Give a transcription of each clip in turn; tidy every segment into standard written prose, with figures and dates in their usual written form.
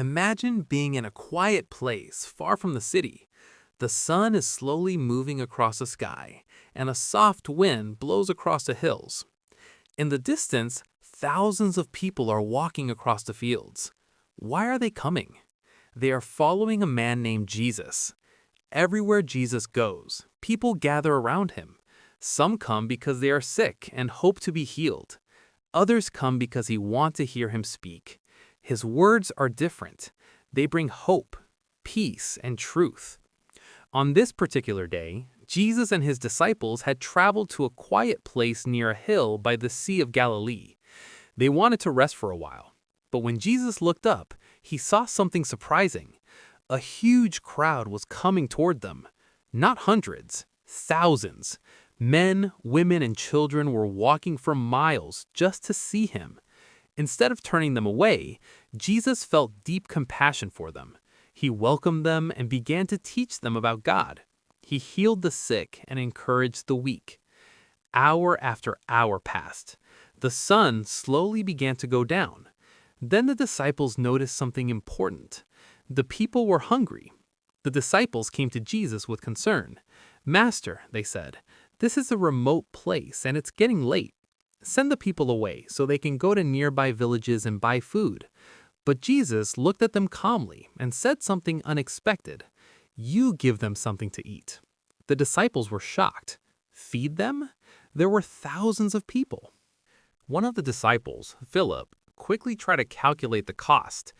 Imagine being in a quiet place far from the city. The sun is slowly moving across the sky, and a soft wind blows across the hills. In the distance, thousands of people are walking across the fields. Why are they coming? They are following a man named Jesus. Everywhere Jesus goes, people gather around him. Some come because they are sick and hope to be healed. Others come because he wants to hear him speak. His words are different. They bring hope, peace, and truth. On this particular day, Jesus and his disciples had traveled to a quiet place near a hill by the Sea of Galilee. They wanted to rest for a while, but when Jesus looked up, he saw something surprising. A huge crowd was coming toward them. Not hundreds, thousands. Men, women, and children were walking for miles just to see him. Instead of turning them away, Jesus felt deep compassion for them. He welcomed them and began to teach them about God. He healed the sick and encouraged the weak. Hour after hour passed. The sun slowly began to go down. Then the disciples noticed something important. The people were hungry. The disciples came to Jesus with concern. "Master," they said, "this is a remote place and it's getting late. Send the people away so they can go to nearby villages and buy food." But Jesus looked at them calmly and said something unexpected. "You give them something to eat." The disciples were shocked. Feed them? There were thousands of people. One of the disciples, Philip, quickly tried to calculate the cost.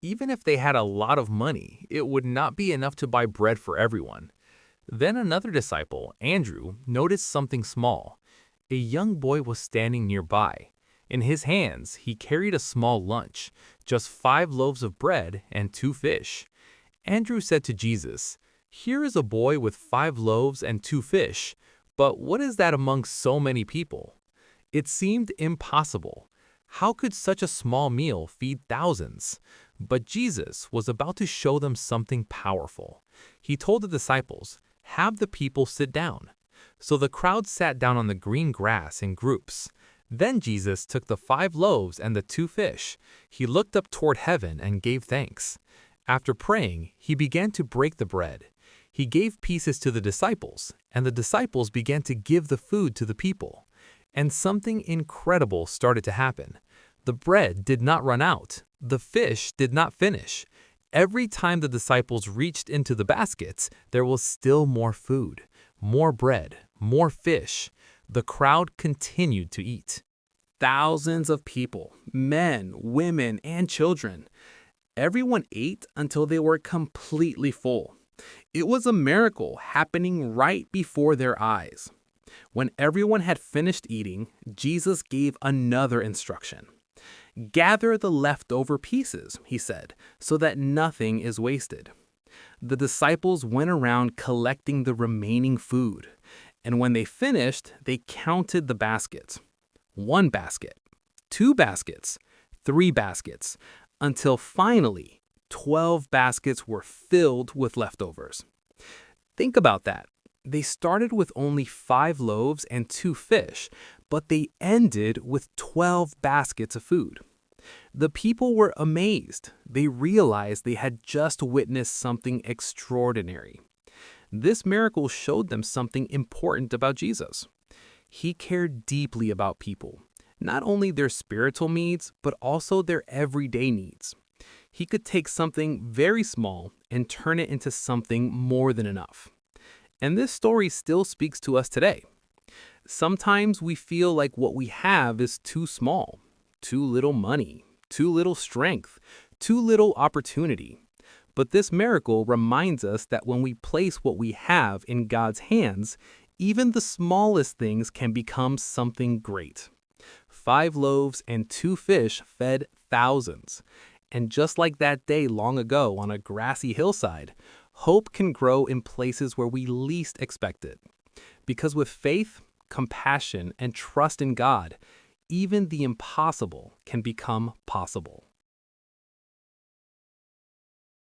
Even if they had a lot of money, it would not be enough to buy bread for everyone. Then another disciple, Andrew, noticed something small. A young boy was standing nearby. In his hands, he carried a small lunch, just 5 loaves of bread and 2 fish. Andrew said to Jesus, "Here is a boy with 5 loaves and 2 fish, but what is that among so many people?" It seemed impossible. How could such a small meal feed thousands? But Jesus was about to show them something powerful. He told the disciples, "Have the people sit down." So the crowd sat down on the green grass in groups. Then Jesus took the 5 loaves and the 2 fish. He looked up toward heaven and gave thanks. After praying, he began to break the bread. He gave pieces to the disciples, and the disciples began to give the food to the people. And something incredible started to happen. The bread did not run out. The fish did not finish. Every time the disciples reached into the baskets, there was still more food, more bread, more fish. The crowd continued to eat. Thousands of people, men, women, and children. Everyone ate until they were completely full. It was a miracle happening right before their eyes. When everyone had finished eating, Jesus gave another instruction. "Gather the leftover pieces," he said, "so that nothing is wasted." The disciples went around collecting the remaining food, and when they finished, they counted the baskets. 1 basket, 2 baskets, 3 baskets, until finally 12 baskets were filled with leftovers. Think about that. They started with only 5 loaves and 2 fish, but they ended with 12 baskets of food. The people were amazed. They realized they had just witnessed something extraordinary. This miracle showed them something important about Jesus. He cared deeply about people, not only their spiritual needs, but also their everyday needs. He could take something very small and turn it into something more than enough. And this story still speaks to us today. Sometimes we feel like what we have is too small, too little money, too little strength, too little opportunity. But this miracle reminds us that when we place what we have in God's hands, even the smallest things can become something great. 5 loaves and 2 fish fed thousands. And just like that day long ago on a grassy hillside, hope can grow in places where we least expect it. Because with faith, compassion, and trust in God, even the impossible can become possible.